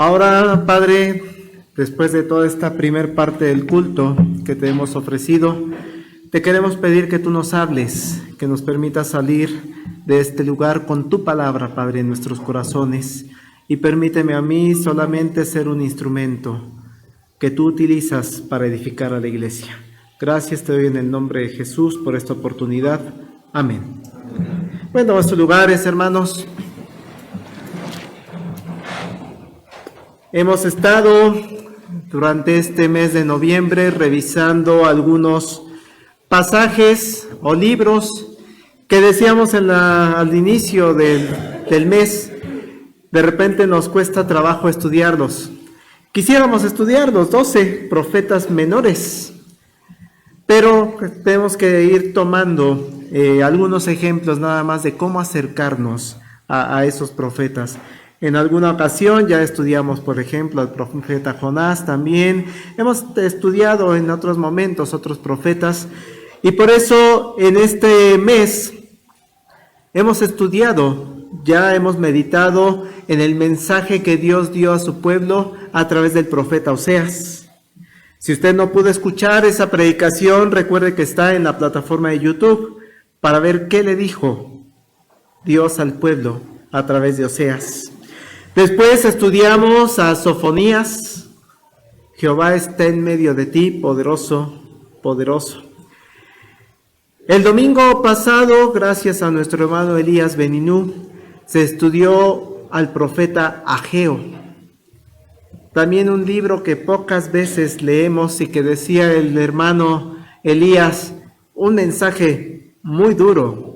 Ahora, Padre, después de toda esta primer parte del culto que te hemos ofrecido, te queremos pedir que tú nos hables, que nos permitas salir de este lugar con tu palabra, Padre, en nuestros corazones. Y permíteme a mí solamente ser un instrumento que tú utilizas para edificar a la iglesia. Gracias te doy en el nombre de Jesús por esta oportunidad. Amén. Bueno, a sus lugares, hermanos. Hemos estado durante este mes de noviembre revisando algunos pasajes o libros que decíamos al inicio del mes. De repente nos cuesta trabajo estudiarlos. Quisiéramos estudiar los 12 profetas menores, pero tenemos que ir tomando algunos ejemplos nada más de cómo acercarnos a esos profetas. En alguna ocasión ya estudiamos, por ejemplo, al profeta Jonás también. Hemos estudiado en otros momentos otros profetas. Y por eso en este mes hemos estudiado, ya hemos meditado en el mensaje que Dios dio a su pueblo a través del profeta Oseas. Si usted no pudo escuchar esa predicación, recuerde que está en la plataforma de YouTube para ver qué le dijo Dios al pueblo a través de Oseas. Después estudiamos a Sofonías. Jehová está en medio de ti, poderoso, poderoso. El domingo pasado, gracias a nuestro hermano Elías Beninú, se estudió al profeta Ageo. También un libro que pocas veces leemos y que decía el hermano Elías, un mensaje muy duro,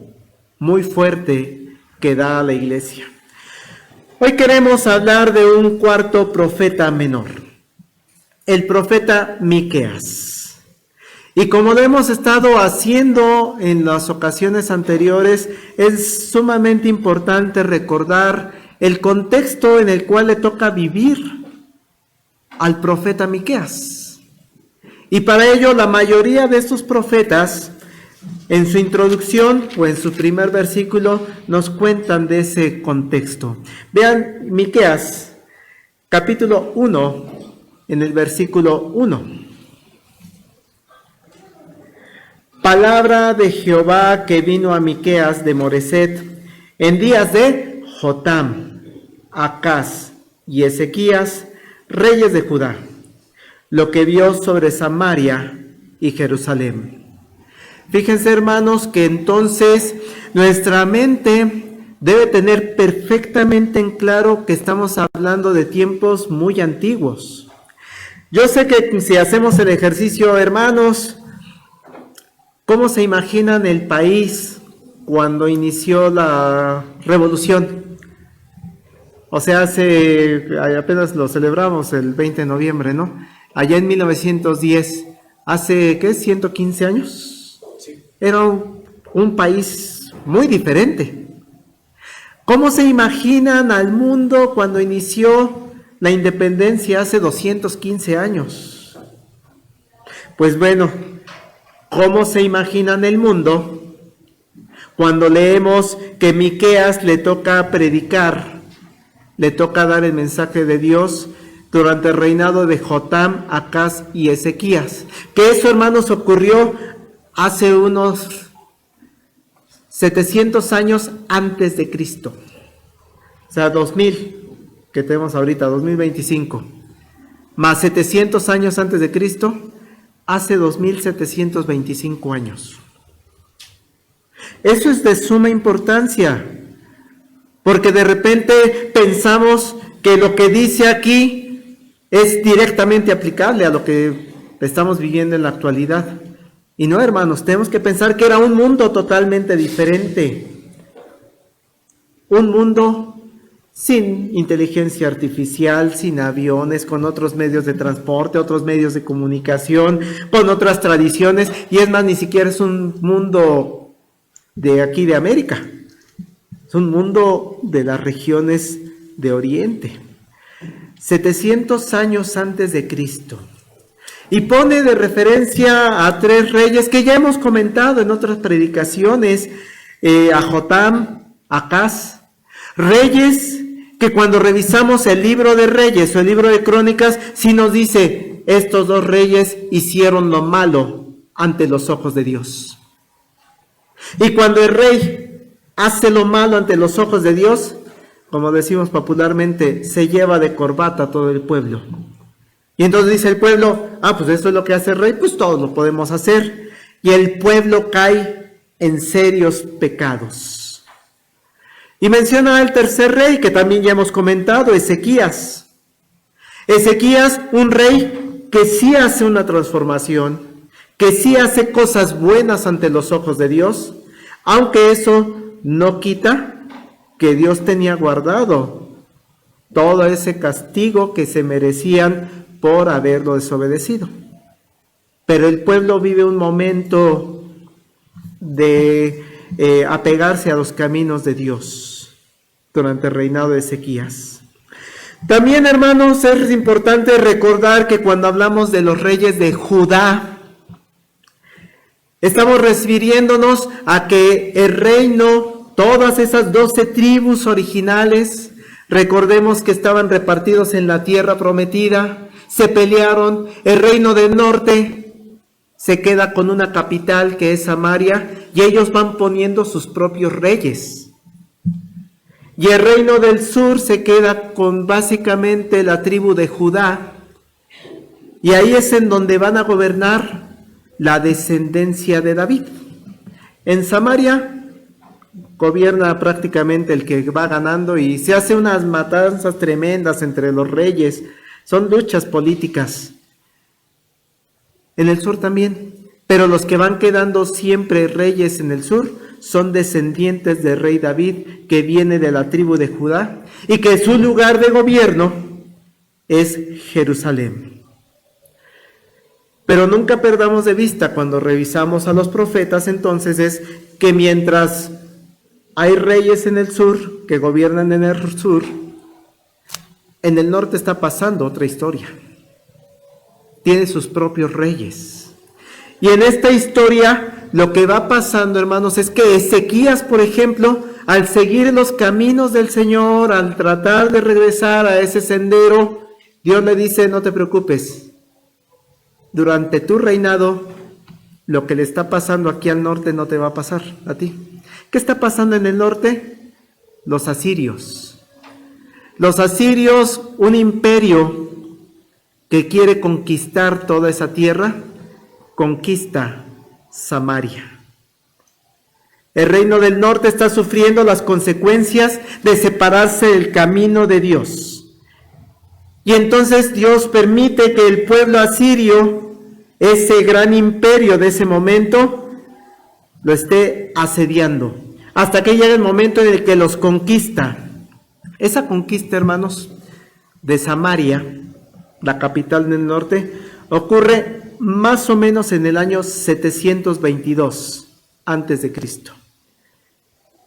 muy fuerte que da a la iglesia. Hoy queremos hablar de un cuarto profeta menor, el profeta Miqueas. Y como lo hemos estado haciendo en las ocasiones anteriores, es sumamente importante recordar el contexto en el cual le toca vivir al profeta Miqueas. Y para ello la mayoría de estos profetas, en su introducción o en su primer versículo, nos cuentan de ese contexto. Vean Miqueas, capítulo 1, en el versículo 1. Palabra de Jehová que vino a Miqueas de Moreset en días de Jotam, Acaz y Ezequías, reyes de Judá, lo que vio sobre Samaria y Jerusalén. Fíjense, hermanos, que entonces nuestra mente debe tener perfectamente en claro que estamos hablando de tiempos muy antiguos. Yo sé que si hacemos el ejercicio, hermanos, ¿cómo se imaginan el país cuando inició la revolución? O sea, apenas lo celebramos el 20 de noviembre, ¿no? Allá en 1910, hace, ¿qué? 115 años. Era un país muy diferente. ¿Cómo se imaginan al mundo cuando inició la independencia hace 215 años? Pues bueno, ¿cómo se imaginan el mundo cuando leemos que Miqueas le toca predicar, le toca dar el mensaje de Dios durante el reinado de Jotam, Acaz y Ezequías? Que eso, hermanos, ocurrió hace unos 700 años antes de Cristo. O sea, 2000, que tenemos ahorita, 2025, más 700 años antes de Cristo, hace 2725 años. Eso es de suma importancia, porque de repente pensamos que lo que dice aquí es directamente aplicable a lo que estamos viviendo en la actualidad. Y no, hermanos, tenemos que pensar que era un mundo totalmente diferente. Un mundo sin inteligencia artificial, sin aviones, con otros medios de transporte, otros medios de comunicación, con otras tradiciones. Y es más, ni siquiera es un mundo de aquí de América. Es un mundo de las regiones de Oriente. 700 años antes de Cristo. Y pone de referencia a 3 reyes que ya hemos comentado en otras predicaciones, a Jotam, Acaz, reyes que cuando revisamos el libro de Reyes o el libro de Crónicas, sí nos dice, estos dos reyes hicieron lo malo ante los ojos de Dios. Y cuando el rey hace lo malo ante los ojos de Dios, como decimos popularmente, se lleva de corbata a todo el pueblo. Y entonces dice el pueblo, pues esto es lo que hace el rey, pues todos lo podemos hacer. Y el pueblo cae en serios pecados. Y menciona el tercer rey, que también ya hemos comentado, Ezequías. Ezequías, un rey que sí hace una transformación, que sí hace cosas buenas ante los ojos de Dios, aunque eso no quita que Dios tenía guardado todo ese castigo que se merecían por haberlo desobedecido. Pero el pueblo vive un momento de apegarse a los caminos de Dios durante el reinado de Ezequías. También, hermanos, es importante recordar que cuando hablamos de los reyes de Judá, estamos refiriéndonos a que el reino, todas esas 12 tribus originales, recordemos que estaban repartidos en la tierra prometida, se pelearon, el reino del norte se queda con una capital que es Samaria, y ellos van poniendo sus propios reyes. Y el reino del sur se queda con básicamente la tribu de Judá, y ahí es en donde van a gobernar la descendencia de David. En Samaria gobierna prácticamente el que va ganando y se hace unas matanzas tremendas entre los reyes. Son luchas políticas. En el sur también. Pero los que van quedando siempre reyes en el sur son descendientes del rey David, que viene de la tribu de Judá, y que su lugar de gobierno es Jerusalén. Pero nunca perdamos de vista, cuando revisamos a los profetas, entonces, es que mientras hay reyes en el sur, que gobiernan en el sur, en el norte está pasando otra historia. Tiene sus propios reyes. Y en esta historia, lo que va pasando, hermanos, es que Ezequías, por ejemplo, al seguir los caminos del Señor, al tratar de regresar a ese sendero, Dios le dice, no te preocupes. Durante tu reinado, lo que le está pasando aquí al norte no te va a pasar a ti. ¿Qué está pasando en el norte? Los asirios. Los asirios, un imperio que quiere conquistar toda esa tierra, conquista Samaria. El reino del norte está sufriendo las consecuencias de separarse del camino de Dios. Y entonces Dios permite que el pueblo asirio, ese gran imperio de ese momento, lo esté asediando, hasta que llegue el momento en el que los conquista. Esa conquista, hermanos, de Samaria, la capital del norte, ocurre más o menos en el año 722 antes de Cristo.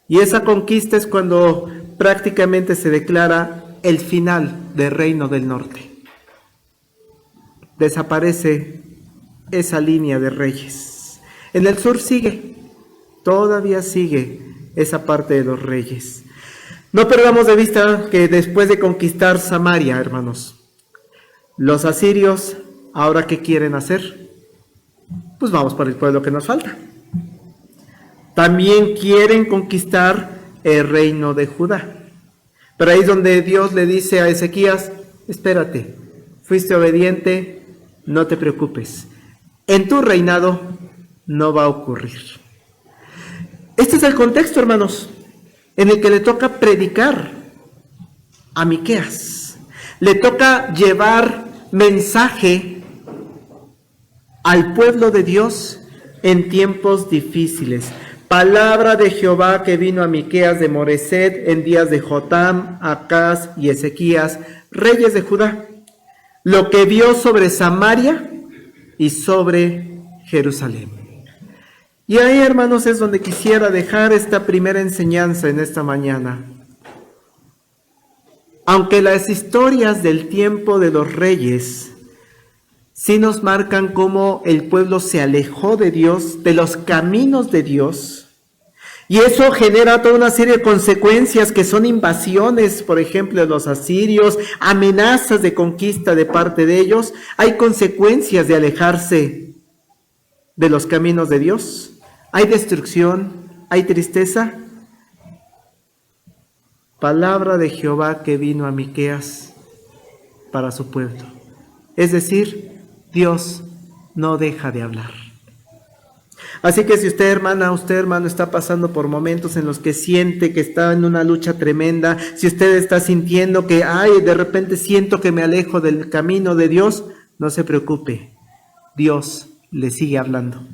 Y esa conquista es cuando prácticamente se declara el final del reino del norte. Desaparece esa línea de reyes. En el sur todavía sigue esa parte de los reyes. No perdamos de vista que después de conquistar Samaria, hermanos, los asirios, ¿ahora qué quieren hacer? Pues vamos por el pueblo que nos falta. También quieren conquistar el reino de Judá. Pero ahí es donde Dios le dice a Ezequías, espérate, fuiste obediente, no te preocupes. En tu reinado no va a ocurrir. Este es el contexto, hermanos, en el que le toca predicar a Miqueas. Le toca llevar mensaje al pueblo de Dios en tiempos difíciles. Palabra de Jehová que vino a Miqueas de Moreset en días de Jotam, Acaz y Ezequías, reyes de Judá, lo que vio sobre Samaria y sobre Jerusalén. Y ahí, hermanos, es donde quisiera dejar esta primera enseñanza en esta mañana. Aunque las historias del tiempo de los reyes sí nos marcan cómo el pueblo se alejó de Dios, de los caminos de Dios, Y eso genera toda una serie de consecuencias que son invasiones, por ejemplo, de los asirios, amenazas de conquista de parte de ellos. Hay consecuencias de alejarse de los caminos de Dios. Hay destrucción, hay tristeza. Palabra de Jehová que vino a Miqueas para su pueblo. Es decir, Dios no deja de hablar. Así que si usted, hermana, usted, hermano, está pasando por momentos en los que siente que está en una lucha tremenda, si usted está sintiendo que, de repente siento que me alejo del camino de Dios, no se preocupe, Dios le sigue hablando.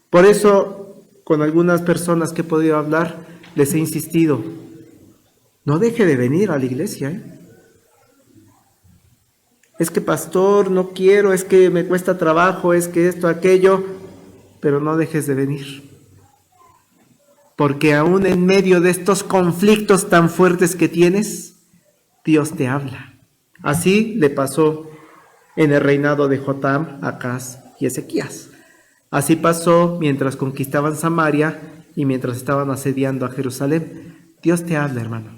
Por eso, con algunas personas que he podido hablar, les he insistido, no deje de venir a la iglesia, Es que pastor, no quiero, es que me cuesta trabajo, es que esto, aquello, pero no dejes de venir. Porque aún en medio de estos conflictos tan fuertes que tienes, Dios te habla. Así le pasó en el reinado de Jotam, Acaz y Ezequías. Así pasó mientras conquistaban Samaria y mientras estaban asediando a Jerusalén. Dios te habla, hermano.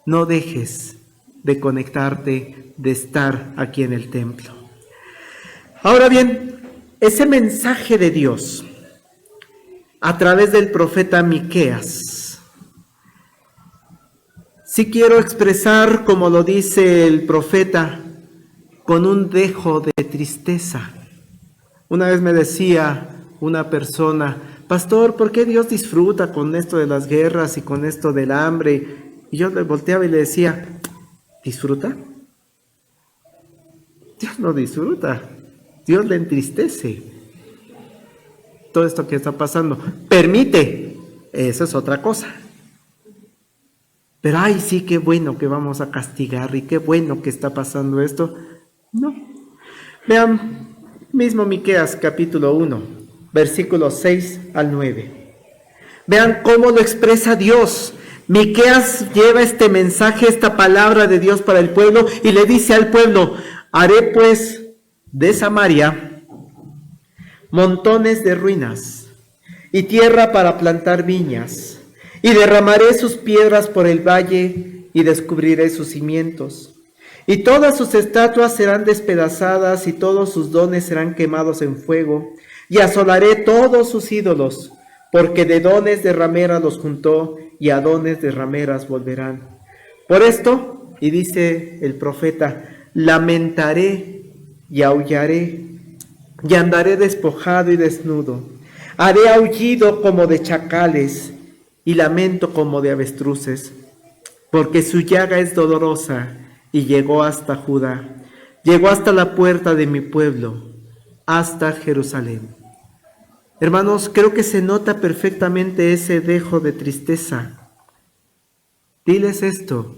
No dejes de conectarte, de estar aquí en el templo. Ahora bien, ese mensaje de Dios a través del profeta Miqueas, sí quiero expresar, como lo dice el profeta, con un dejo de tristeza. Una vez me decía una persona, pastor, ¿por qué Dios disfruta con esto de las guerras y con esto del hambre? Y yo le volteaba y le decía, ¿disfruta? Dios no disfruta, Dios le entristece todo esto que está pasando. Permite, eso es otra cosa. Pero sí, qué bueno que vamos a castigar y qué bueno que está pasando esto. No. Vean, mismo Miqueas capítulo 1, versículos 6 al 9. Vean cómo lo expresa Dios. Miqueas lleva este mensaje, esta palabra de Dios para el pueblo y le dice al pueblo, haré pues de Samaria montones de ruinas y tierra para plantar viñas, y derramaré sus piedras por el valle y descubriré sus cimientos. Y todas sus estatuas serán despedazadas y todos sus dones serán quemados en fuego, y asolaré todos sus ídolos, porque de dones de rameras los juntó y a dones de rameras volverán. Por esto, y dice el profeta, lamentaré y aullaré, y andaré despojado y desnudo. Haré aullido como de chacales y lamento como de avestruces, porque su llaga es dolorosa y llegó hasta Judá, llegó hasta la puerta de mi pueblo, hasta Jerusalén. Hermanos, creo que se nota perfectamente ese dejo de tristeza. Diles esto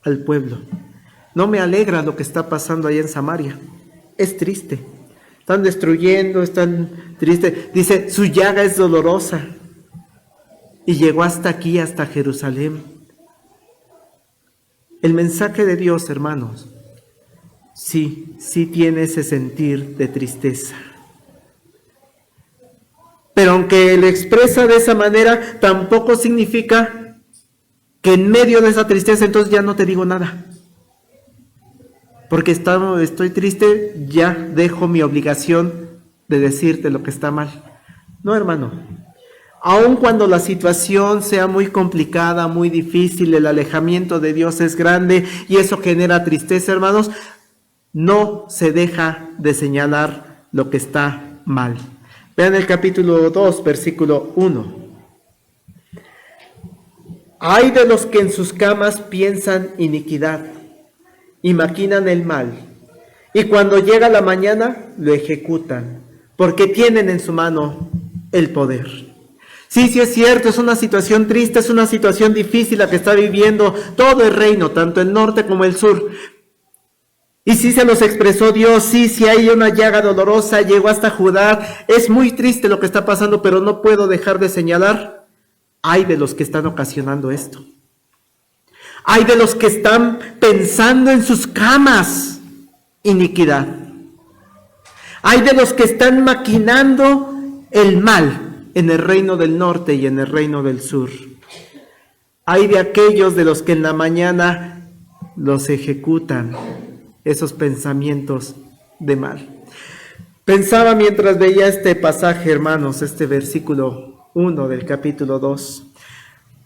al pueblo. No me alegra lo que está pasando allá en Samaria. Es triste. Están destruyendo, están tristes. Dice, su llaga es dolorosa. Y llegó hasta aquí, hasta Jerusalén. El mensaje de Dios, hermanos, sí tiene ese sentir de tristeza. Pero aunque lo expresa de esa manera, tampoco significa que en medio de esa tristeza entonces ya no te digo nada. Porque estoy triste, ya dejo mi obligación de decirte lo que está mal. No, hermano. Aun cuando la situación sea muy complicada, muy difícil, el alejamiento de Dios es grande y eso genera tristeza, hermanos, no se deja de señalar lo que está mal. Vean el capítulo 2, versículo 1. Ay de los que en sus camas piensan iniquidad y maquinan el mal, y cuando llega la mañana lo ejecutan, porque tienen en su mano el poder. Sí es cierto, es una situación triste, es una situación difícil la que está viviendo todo el reino, tanto el norte como el sur. Y sí se los expresó Dios, sí hay una llaga dolorosa, llegó hasta Judá, es muy triste lo que está pasando, pero no puedo dejar de señalar, ay de los que están ocasionando esto. Ay de los que están pensando en sus camas iniquidad. Ay de los que están maquinando el mal. en el reino del norte y en el reino del sur. Hay de aquellos de los que en la mañana los ejecutan, esos pensamientos de mal. Pensaba mientras veía este pasaje, hermanos, este versículo 1 del capítulo 2.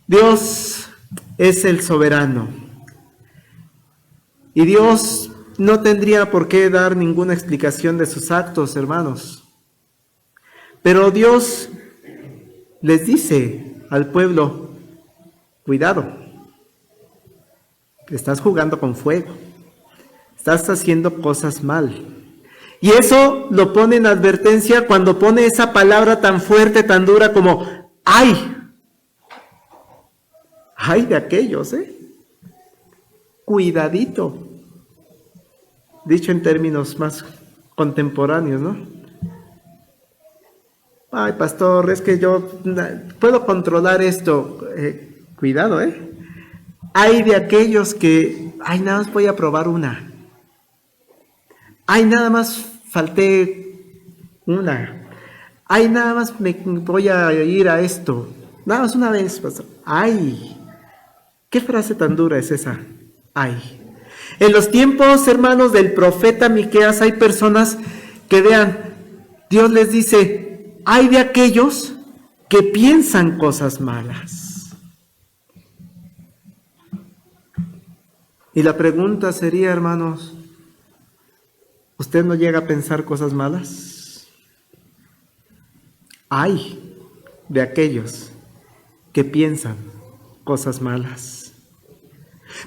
Dios es el soberano. Y Dios no tendría por qué dar ninguna explicación de sus actos, hermanos. Pero Dios les dice al pueblo, cuidado, estás jugando con fuego, estás haciendo cosas mal. Y eso lo pone en advertencia cuando pone esa palabra tan fuerte, tan dura como ¡ay! ¡Ay de aquellos, Cuidadito. Dicho en términos más contemporáneos, ¿no? Ay, pastor, es que yo puedo controlar esto. Cuidado, Hay de aquellos que, ay, nada más voy a probar una. Ay, nada más falté una. Ay, nada más me voy a ir a esto. Nada más una vez, pastor. Ay, ¿qué frase tan dura es esa? Ay. En los tiempos, hermanos, del profeta Miqueas hay personas que vean, Dios les dice, hay de aquellos que piensan cosas malas. Y la pregunta sería, hermanos, ¿usted no llega a pensar cosas malas? Hay de aquellos que piensan cosas malas.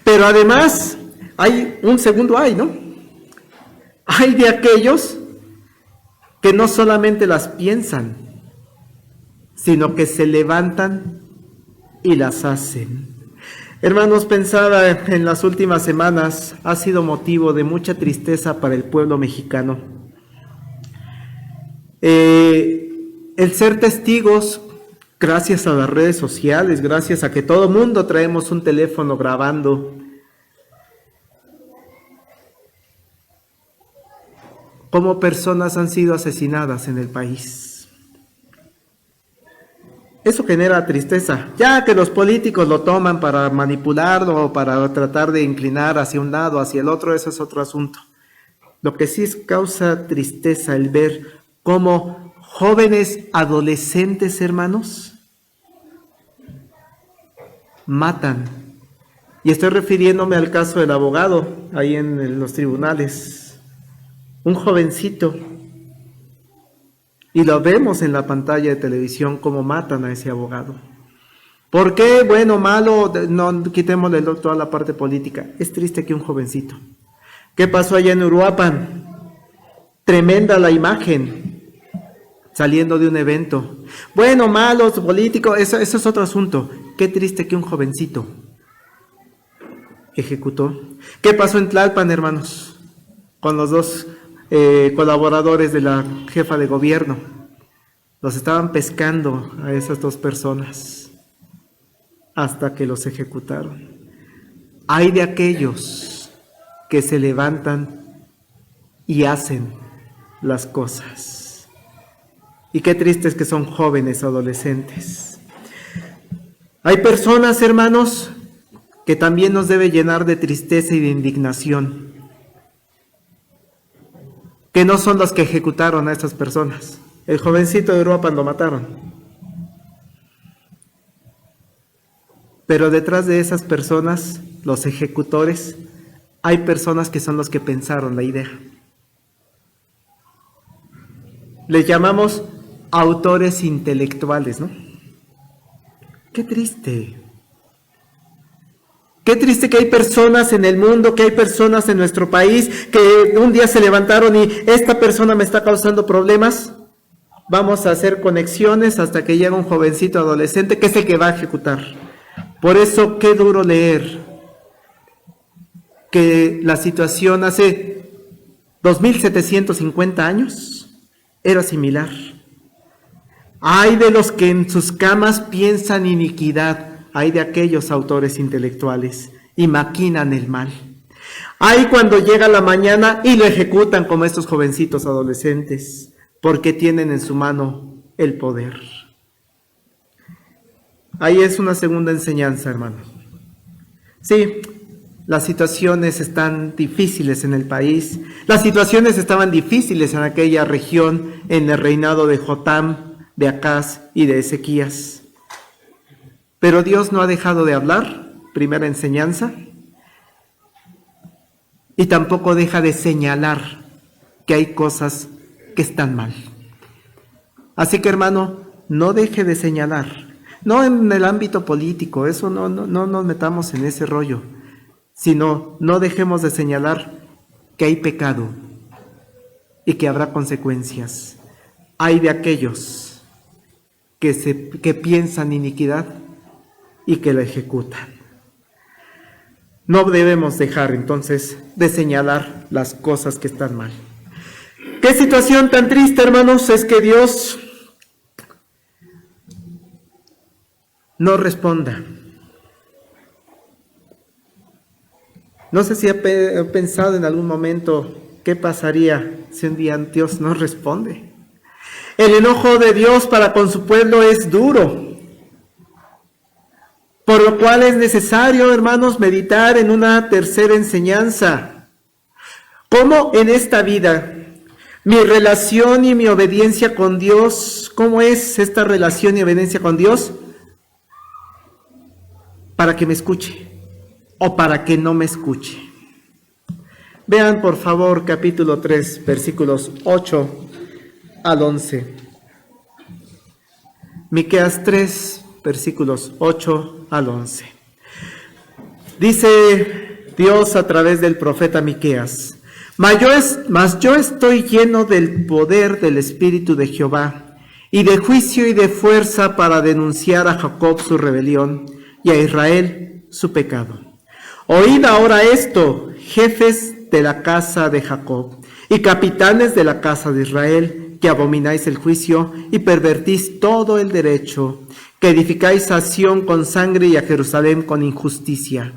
Pero además, hay un segundo hay, ¿no? Hay de aquellos que no solamente las piensan, sino que se levantan y las hacen. Hermanos, pensaba en las últimas semanas, ha sido motivo de mucha tristeza para el pueblo mexicano. El ser testigos, gracias a las redes sociales, gracias a que todo mundo traemos un teléfono grabando, cómo personas han sido asesinadas en el país. Eso genera tristeza, ya que los políticos lo toman para manipularlo o para tratar de inclinar hacia un lado, hacia el otro, eso es otro asunto. Lo que sí causa tristeza el ver cómo jóvenes adolescentes, hermanos, matan. Y estoy refiriéndome al caso del abogado ahí en los tribunales. Un jovencito. Y lo vemos en la pantalla de televisión cómo matan a ese abogado. ¿Por qué? Bueno, malo, no quitémosle toda la parte política. Es triste que un jovencito. ¿Qué pasó allá en Uruapan? Tremenda la imagen, saliendo de un evento. Bueno, malos, políticos, eso es otro asunto. Qué triste que un jovencito ejecutó. ¿Qué pasó en Tlalpan, hermanos? Con los dos colaboradores de la jefa de gobierno. Los estaban pescando a esas dos personas hasta que los ejecutaron. Hay de aquellos que se levantan y hacen las cosas. Y qué triste es que son jóvenes, adolescentes. Hay personas, hermanos, que también nos debe llenar de tristeza y de indignación, que no son los que ejecutaron a estas personas. El jovencito de Uruapan lo mataron. Pero detrás de esas personas, los ejecutores, hay personas que son los que pensaron la idea. Les llamamos autores intelectuales, ¿no? Qué triste. Qué triste que hay personas en el mundo, que hay personas en nuestro país que un día se levantaron y esta persona me está causando problemas. Vamos a hacer conexiones hasta que llega un jovencito adolescente que es el que va a ejecutar. Por eso, qué duro leer que la situación hace 2750 años era similar. Hay de los que en sus camas piensan iniquidad. Hay de aquellos autores intelectuales y maquinan el mal. Hay cuando llega la mañana y lo ejecutan como estos jovencitos adolescentes, porque tienen en su mano el poder. Ahí es una segunda enseñanza, hermano. Sí, las situaciones están difíciles en el país. Las situaciones estaban difíciles en aquella región, en el reinado de Jotam, de Acaz y de Ezequías. Pero Dios no ha dejado de hablar, primera enseñanza, y tampoco deja de señalar que hay cosas que están mal. Así que, hermano, no deje de señalar. No en el ámbito político, eso no nos metamos en ese rollo, sino no dejemos de señalar que hay pecado y que habrá consecuencias. Hay de aquellos que piensan iniquidad y que la ejecutan. No debemos dejar entonces de señalar las cosas que están mal. ¿Qué situación tan triste, hermanos? Es que Dios no responda. No sé si ha pensado en algún momento qué pasaría si un día Dios no responde. El enojo de Dios para con su pueblo es duro, por lo cual es necesario, hermanos, meditar en una tercera enseñanza. ¿Cómo en esta vida mi relación y mi obediencia con Dios, cómo es esta relación y obediencia con Dios? Para que me escuche o para que no me escuche. Vean por favor capítulo 3, versículos 8 al 11. Miqueas 3, versículos 8 al 11. Dice Dios a través del profeta Miqueas: Mas yo estoy lleno del poder del Espíritu de Jehová, y de juicio y de fuerza para denunciar a Jacob su rebelión, y a Israel su pecado. Oíd ahora esto, jefes de la casa de Jacob, y capitanes de la casa de Israel, que abomináis el juicio, y pervertís todo el derecho, que edificáis a Sión con sangre y a Jerusalén con injusticia.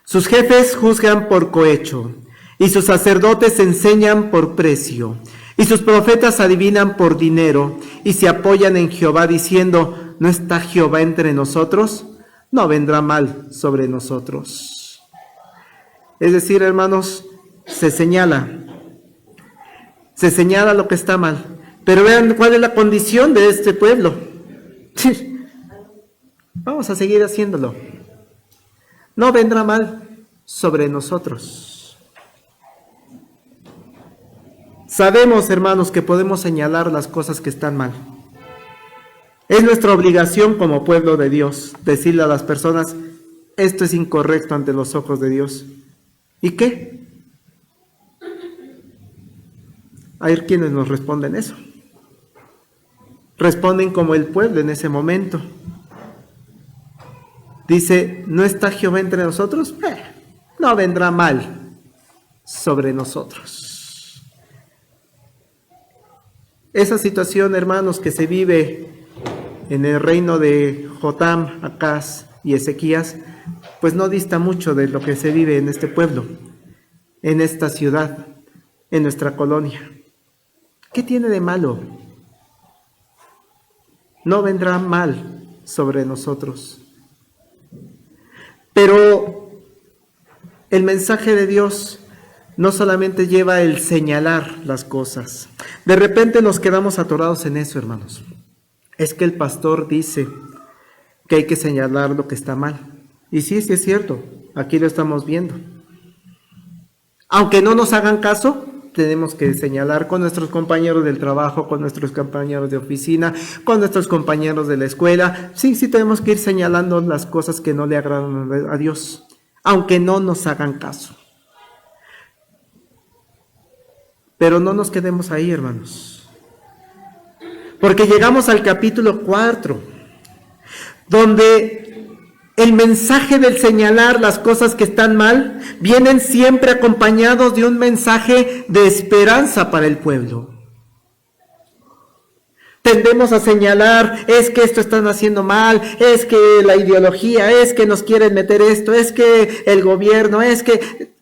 Sus jefes juzgan por cohecho, y sus sacerdotes enseñan por precio, y sus profetas adivinan por dinero, y se apoyan en Jehová diciendo: ¿no está Jehová entre nosotros? No vendrá mal sobre nosotros. Es decir, hermanos, se señala lo que está mal. Pero vean cuál es la condición de este pueblo. Vamos a seguir haciéndolo. No vendrá mal sobre nosotros. Sabemos, hermanos, que podemos señalar las cosas que están mal. Es nuestra obligación como pueblo de Dios decirle a las personas: esto es incorrecto ante los ojos de Dios. ¿Y qué? Hay quienes nos responden eso. Responden como el pueblo en ese momento. Dice: ¿no está Jehová entre nosotros? No vendrá mal sobre nosotros. Esa situación, hermanos, que se vive en el reino de Jotam, Acaz y Ezequías, pues no dista mucho de lo que se vive en este pueblo, en esta ciudad, en nuestra colonia. ¿Qué tiene de malo? No vendrá mal sobre nosotros. Pero el mensaje de Dios no solamente lleva el señalar las cosas. De repente nos quedamos atorados en eso, hermanos. Es que el pastor dice que hay que señalar lo que está mal. Y sí es cierto, aquí lo estamos viendo. Aunque no nos hagan caso, tenemos que señalar con nuestros compañeros del trabajo, con nuestros compañeros de oficina, con nuestros compañeros de la escuela. Sí tenemos que ir señalando las cosas que no le agradan a Dios, aunque no nos hagan caso. Pero no nos quedemos ahí, hermanos. Porque llegamos al capítulo 4, donde el mensaje del señalar las cosas que están mal vienen siempre acompañados de un mensaje de esperanza para el pueblo. Tendemos a señalar: es que esto están haciendo mal, es que la ideología, es que nos quieren meter esto, es que el gobierno, es que...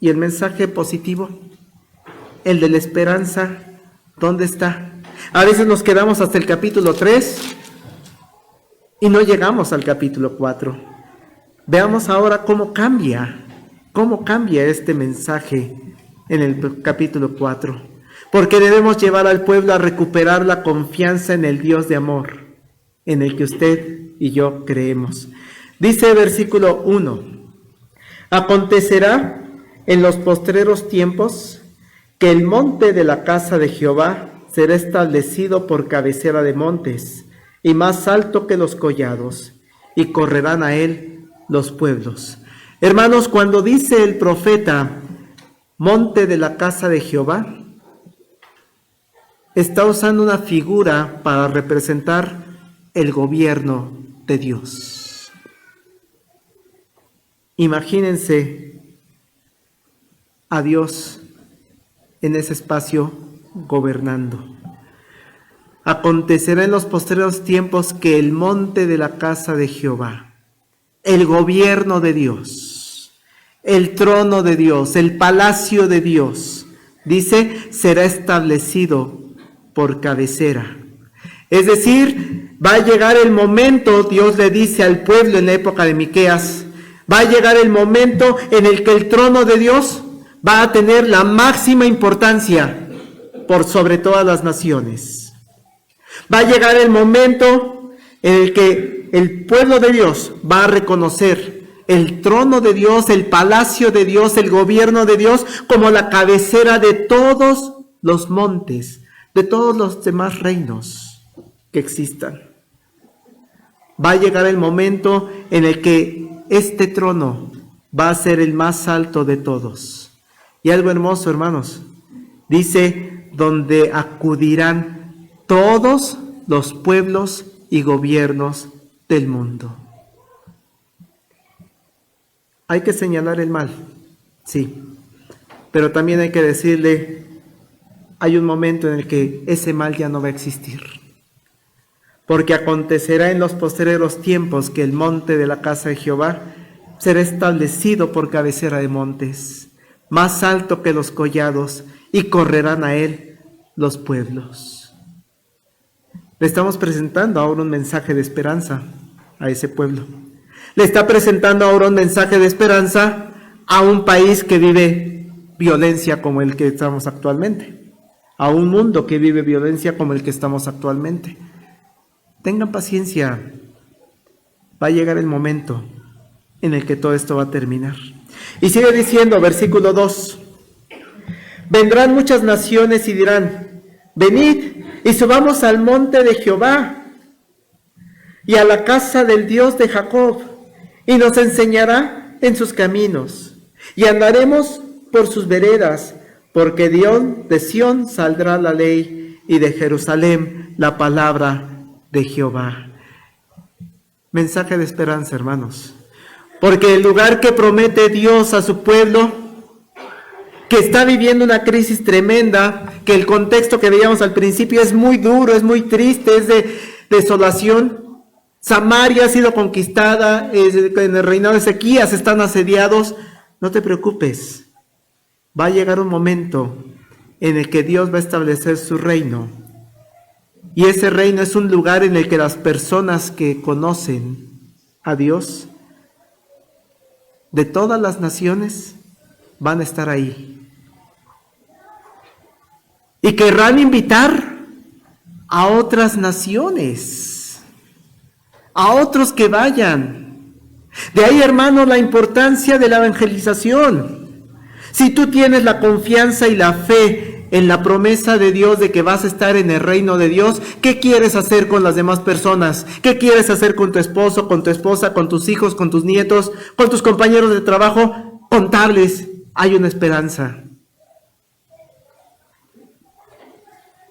Y el mensaje positivo, el de la esperanza, ¿dónde está? A veces nos quedamos hasta el capítulo 3 y no llegamos al capítulo 4. Veamos ahora cómo cambia este mensaje en el capítulo 4. Porque debemos llevar al pueblo a recuperar la confianza en el Dios de amor, en el que usted y yo creemos. Dice el versículo 1: acontecerá en los postreros tiempos que el monte de la casa de Jehová será establecido por cabecera de montes y más alto que los collados, y correrán a él los pueblos. Hermanos, cuando dice el profeta monte de la casa de Jehová, está usando una figura para representar el gobierno de Dios. Imagínense a Dios en ese espacio gobernando. Acontecerá en los postreros tiempos que el monte de la casa de Jehová, el gobierno de Dios, el trono de Dios, el palacio de Dios, dice, será establecido por cabecera. Es decir, va a llegar el momento, Dios le dice al pueblo en la época de Miqueas, va a llegar el momento en el que el trono de Dios va a tener la máxima importancia por sobre todas las naciones. Va a llegar el momento en el que el pueblo de Dios va a reconocer el trono de Dios, el palacio de Dios, el gobierno de Dios como la cabecera de todos los montes, de todos los demás reinos que existan. Va a llegar el momento en el que este trono va a ser el más alto de todos. Y algo hermoso, hermanos, dice, donde acudirán todos los pueblos y gobiernos del mundo. Hay que señalar el mal, sí, pero también hay que decirle, hay un momento en el que ese mal ya no va a existir. Porque acontecerá en los postreros tiempos que el monte de la casa de Jehová será establecido por cabecera de montes, más alto que los collados, y correrán a él los pueblos. Le estamos presentando ahora un mensaje de esperanza a ese pueblo. Le está presentando ahora un mensaje de esperanza a un país que vive violencia como el que estamos actualmente, a un mundo que vive violencia como el que estamos actualmente. Tengan paciencia, va a llegar el momento en el que todo esto va a terminar. Y sigue diciendo, versículo 2, vendrán muchas naciones y dirán, venid y subamos al monte de Jehová y a la casa del Dios de Jacob, y nos enseñará en sus caminos, y andaremos por sus veredas, porque de Sión saldrá la ley, y de Jerusalén la palabra de Jehová. Mensaje de esperanza, hermanos, porque el lugar que promete Dios a su pueblo, que está viviendo una crisis tremenda, que el contexto que veíamos al principio es muy duro, es muy triste, es de desolación. Samaria ha sido conquistada, en el reinado de Ezequías están asediados. No te preocupes, va a llegar un momento en el que Dios va a establecer su reino. Y ese reino es un lugar en el que las personas que conocen a Dios, de todas las naciones, van a estar ahí. Y querrán invitar a otras naciones, a otros que vayan. De ahí, hermanos, la importancia de la evangelización. Si tú tienes la confianza y la fe en la promesa de Dios de que vas a estar en el reino de Dios, ¿qué quieres hacer con las demás personas? ¿Qué quieres hacer con tu esposo, con tu esposa, con tus hijos, con tus nietos, con tus compañeros de trabajo? Contarles, hay una esperanza.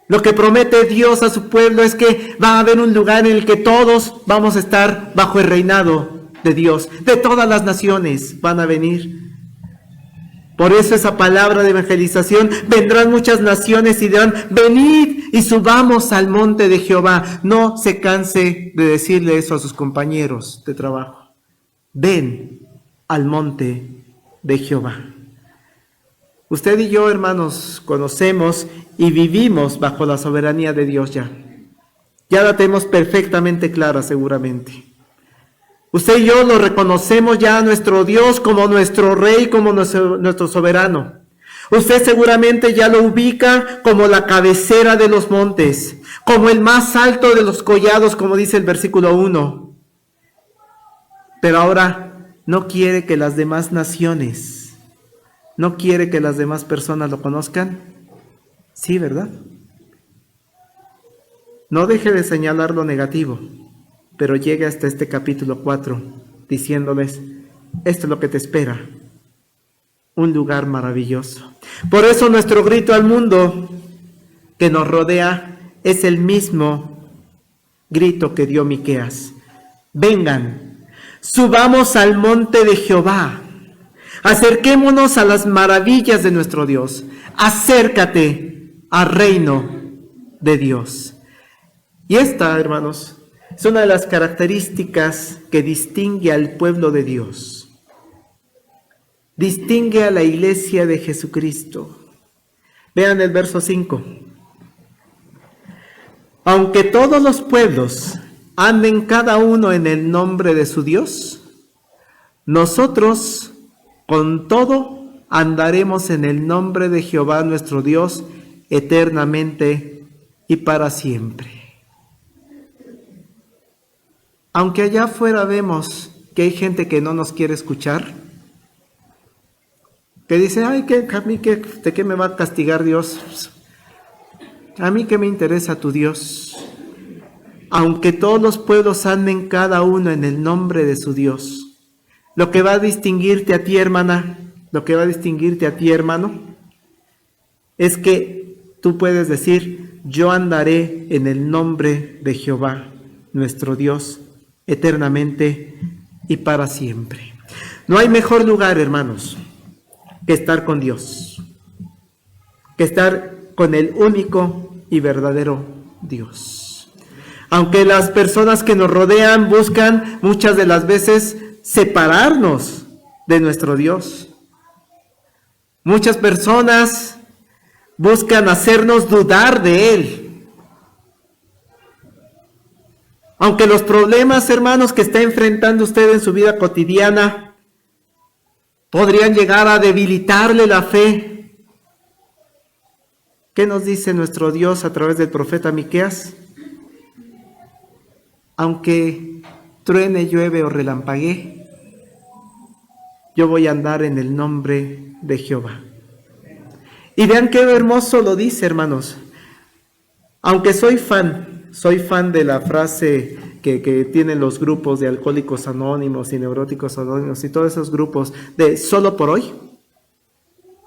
Lo que promete Dios a su pueblo es que va a haber un lugar en el que todos vamos a estar bajo el reinado de Dios. De todas las naciones van a venir. Por eso esa palabra de evangelización, vendrán muchas naciones y dirán, venid y subamos al monte de Jehová. No se canse de decirle eso a sus compañeros de trabajo. Ven al monte de Jehová. Usted y yo, hermanos, conocemos y vivimos bajo la soberanía de Dios ya. Ya la tenemos perfectamente clara seguramente. Usted y yo lo reconocemos ya a nuestro Dios como nuestro Rey, como nuestro soberano. Usted seguramente ya lo ubica como la cabecera de los montes, como el más alto de los collados, como dice el versículo 1. Pero ahora no quiere que las demás naciones, no quiere que las demás personas lo conozcan. Sí, ¿verdad? No deje de señalar lo negativo, pero llega hasta este capítulo 4 diciéndoles, esto es lo que te espera, un lugar maravilloso. Por eso nuestro grito al mundo que nos rodea es el mismo grito que dio Miqueas. Vengan, subamos al monte de Jehová, acerquémonos a las maravillas de nuestro Dios, acércate al reino de Dios. Y esta, hermanos, es una de las características que distingue al pueblo de Dios. Distingue a la iglesia de Jesucristo. Vean el verso 5. Aunque todos los pueblos anden cada uno en el nombre de su Dios, nosotros con todo andaremos en el nombre de Jehová nuestro Dios eternamente y para siempre. Aunque allá afuera vemos que hay gente que no nos quiere escuchar, que dice, ay, ¿de qué me va a castigar Dios? A mí qué me interesa tu Dios. Aunque todos los pueblos anden cada uno en el nombre de su Dios, lo que va a distinguirte a ti, hermana, lo que va a distinguirte a ti, hermano, es que tú puedes decir, yo andaré en el nombre de Jehová, nuestro Dios, eternamente y para siempre. No hay mejor lugar, hermanos, que estar con Dios, que estar con el único y verdadero Dios. Aunque las personas que nos rodean buscan muchas de las veces separarnos de nuestro Dios. Muchas personas buscan hacernos dudar de Él. Aunque los problemas, hermanos, que está enfrentando usted en su vida cotidiana podrían llegar a debilitarle la fe. ¿Qué nos dice nuestro Dios a través del profeta Miqueas? Aunque truene, llueve o relampaguee, yo voy a andar en el nombre de Jehová. Y vean qué hermoso lo dice, hermanos. Aunque soy fan de la frase que tienen los grupos de alcohólicos anónimos y neuróticos anónimos y todos esos grupos de solo por hoy.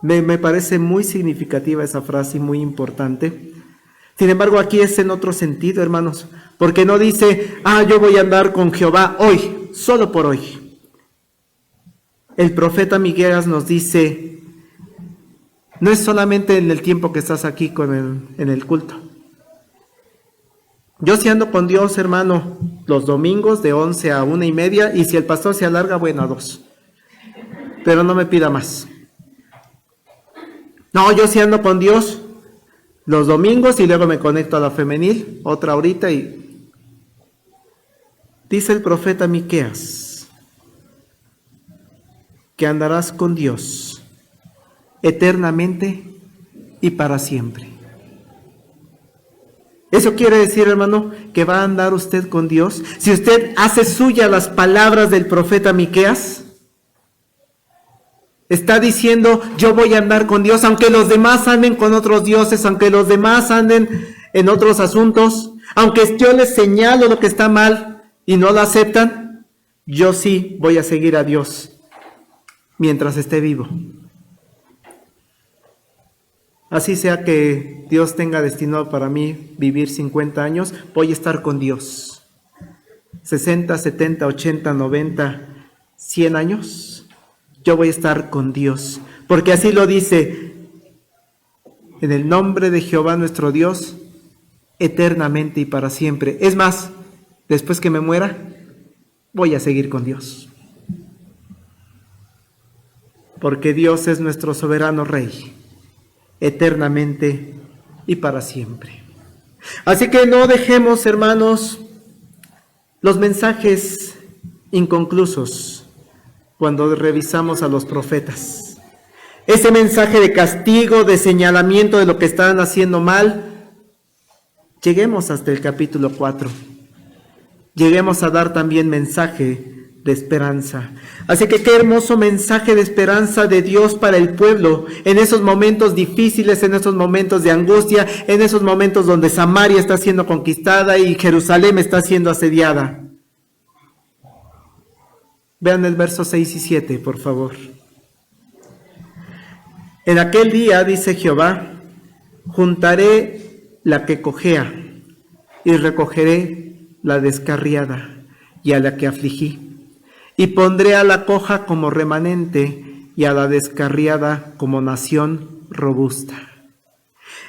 Me parece muy significativa esa frase y muy importante. Sin embargo, aquí es en otro sentido, hermanos, porque no dice, yo voy a andar con Jehová hoy, solo por hoy. El profeta Miqueas nos dice, no es solamente en el tiempo que estás aquí en el culto. Yo sí ando con Dios, hermano, los domingos de 11 a 1:30, y si el pastor se alarga, bueno, a 2. Pero no me pida más. No, yo sí ando con Dios los domingos y luego me conecto a la femenil, otra horita, y dice el profeta Miqueas que andarás con Dios eternamente y para siempre. Eso quiere decir, hermano, que va a andar usted con Dios. Si usted hace suya las palabras del profeta Miqueas, está diciendo, yo voy a andar con Dios, aunque los demás anden con otros dioses, aunque los demás anden en otros asuntos, aunque yo les señalo lo que está mal y no lo aceptan, yo sí voy a seguir a Dios mientras esté vivo. Así sea que Dios tenga destinado para mí vivir 50 años, voy a estar con Dios. 60, 70, 80, 90, 100 años, yo voy a estar con Dios. Porque así lo dice, en el nombre de Jehová nuestro Dios, eternamente y para siempre. Es más, después que me muera, voy a seguir con Dios. Porque Dios es nuestro soberano Rey, eternamente y para siempre. Así que no dejemos, hermanos, los mensajes inconclusos cuando revisamos a los profetas. Ese mensaje de castigo, de señalamiento de lo que están haciendo mal, lleguemos hasta el capítulo 4. Lleguemos a dar también mensaje de esperanza. Así que qué hermoso mensaje de esperanza de Dios para el pueblo en esos momentos difíciles, en esos momentos de angustia, en esos momentos donde Samaria está siendo conquistada y Jerusalén está siendo asediada. Vean el verso 6 y 7, por favor. En aquel día, dice Jehová, juntaré la que cojea y recogeré la descarriada y a la que afligí. Y pondré a la coja como remanente y a la descarriada como nación robusta.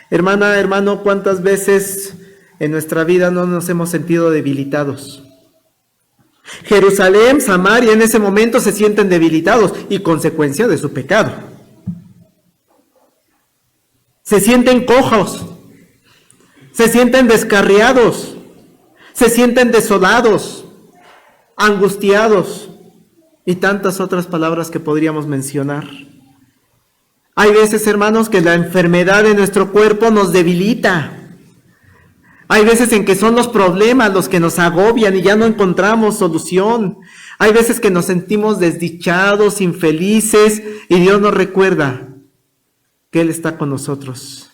Hermana, hermano, ¿cuántas veces en nuestra vida no nos hemos sentido debilitados? Jerusalén, Samaria en ese momento se sienten debilitados y consecuencia de su pecado. Se sienten cojos, se sienten descarriados, se sienten desolados, angustiados y tantas otras palabras que podríamos mencionar. Hay veces, hermanos, que la enfermedad de nuestro cuerpo nos debilita. Hay veces en que son los problemas los que nos agobian y ya no encontramos solución. Hay veces que nos sentimos desdichados, infelices y Dios nos recuerda que Él está con nosotros.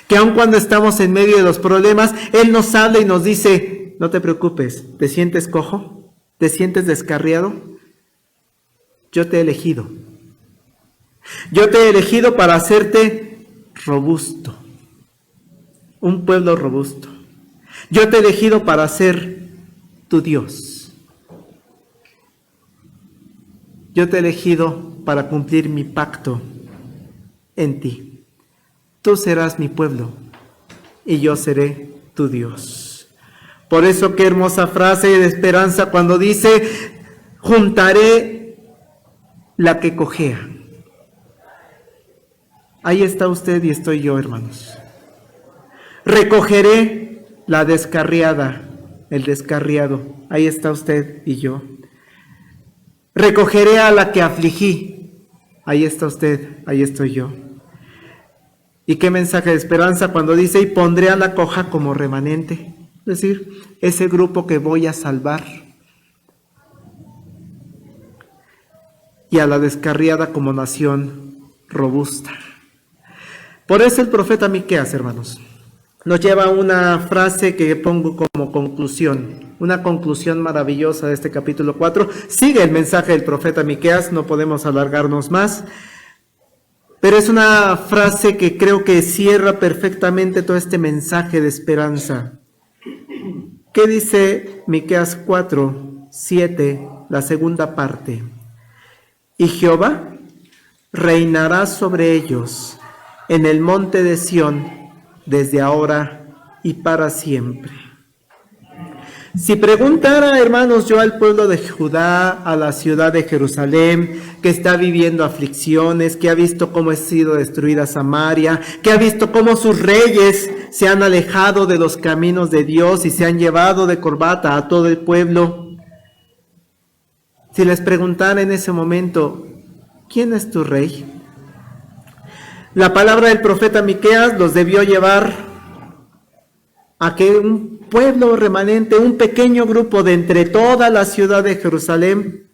Que aun cuando estamos en medio de los problemas, Él nos habla y nos dice, no te preocupes, ¿te sientes cojo? ¿Te sientes descarriado? Yo te he elegido. Yo te he elegido para hacerte robusto. Un pueblo robusto. Yo te he elegido para ser tu Dios. Yo te he elegido para cumplir mi pacto en ti. Tú serás mi pueblo y yo seré tu Dios. Por eso qué hermosa frase de esperanza cuando dice, juntaré la que cojea. Ahí está usted y estoy yo, hermanos. Recogeré la descarriada, el descarriado. Ahí está usted y yo. Recogeré a la que afligí. Ahí está usted, ahí estoy yo. Y qué mensaje de esperanza cuando dice, y pondré a la coja como remanente. Es decir, ese grupo que voy a salvar. Y a la descarriada como nación robusta. Por eso el profeta Miqueas, hermanos, nos lleva a una frase que pongo como conclusión, una conclusión maravillosa de este capítulo 4. Sigue el mensaje del profeta Miqueas, no podemos alargarnos más, pero es una frase que creo que cierra perfectamente todo este mensaje de esperanza. ¿Qué dice Miqueas 4, 7, la segunda parte? Y Jehová reinará sobre ellos en el monte de Sión desde ahora y para siempre. Si preguntara, hermanos, yo al pueblo de Judá, a la ciudad de Jerusalén, que está viviendo aflicciones, que ha visto cómo ha sido destruida Samaria, que ha visto cómo sus reyes se han alejado de los caminos de Dios y se han llevado de corbata a todo el pueblo, si les preguntara en ese momento, ¿quién es tu rey? La palabra del profeta Miqueas los debió llevar a que un pueblo remanente, un pequeño grupo de entre toda la ciudad de Jerusalén,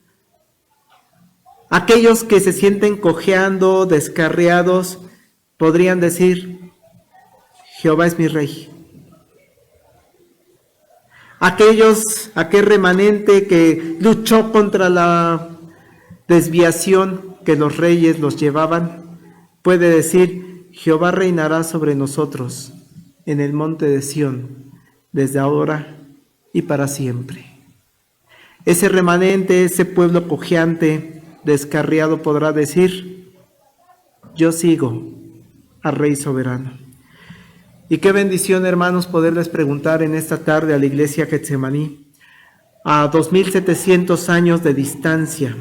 aquellos que se sienten cojeando, descarriados, podrían decir, Jehová es mi rey. Aquel remanente que luchó contra la desviación que los reyes los llevaban, puede decir, Jehová reinará sobre nosotros en el monte de Sión, desde ahora y para siempre. Ese remanente, ese pueblo cojeante, descarriado, podrá decir, yo sigo al Rey soberano. Y qué bendición, hermanos, poderles preguntar en esta tarde a la iglesia Getsemaní, a 2700 años de distancia,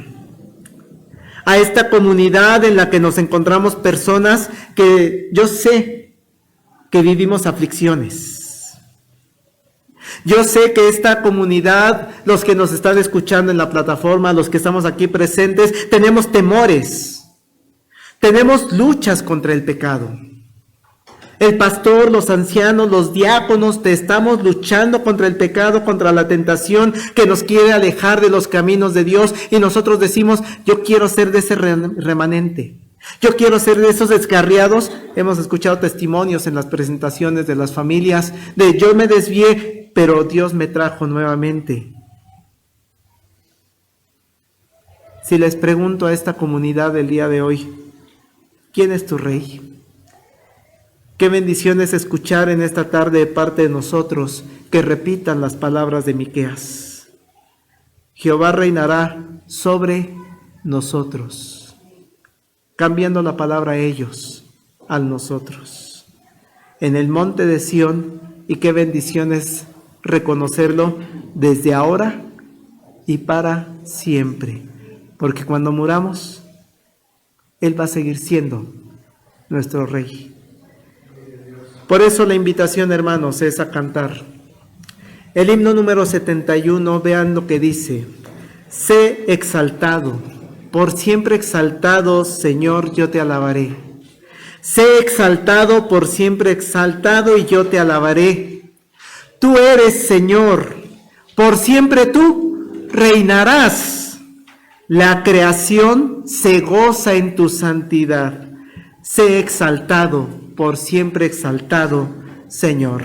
a esta comunidad en la que nos encontramos personas que yo sé que vivimos aflicciones. Yo sé que esta comunidad, los que nos están escuchando en la plataforma, los que estamos aquí presentes, tenemos temores, tenemos luchas contra el pecado. El pastor, los ancianos, los diáconos, te estamos luchando contra el pecado, contra la tentación que nos quiere alejar de los caminos de Dios. Y nosotros decimos, yo quiero ser de ese remanente. Yo quiero ser de esos descarriados. Hemos escuchado testimonios en las presentaciones de las familias de yo me desvié, pero Dios me trajo nuevamente. Si les pregunto a esta comunidad del día de hoy, ¿quién es tu rey? Qué bendición es escuchar en esta tarde de parte de nosotros que repitan las palabras de Miqueas. Jehová reinará sobre nosotros, cambiando la palabra ellos al nosotros. En el monte de Sión, y qué bendición es reconocerlo desde ahora y para siempre, porque cuando muramos, Él va a seguir siendo nuestro Rey. Por eso la invitación, hermanos, es a cantar. El himno número 71, vean lo que dice. Sé exaltado, por siempre exaltado, Señor, yo te alabaré. Sé exaltado, por siempre exaltado, y yo te alabaré. Tú eres, Señor, por siempre tú reinarás. La creación se goza en tu santidad. Sé exaltado, por siempre exaltado, Señor.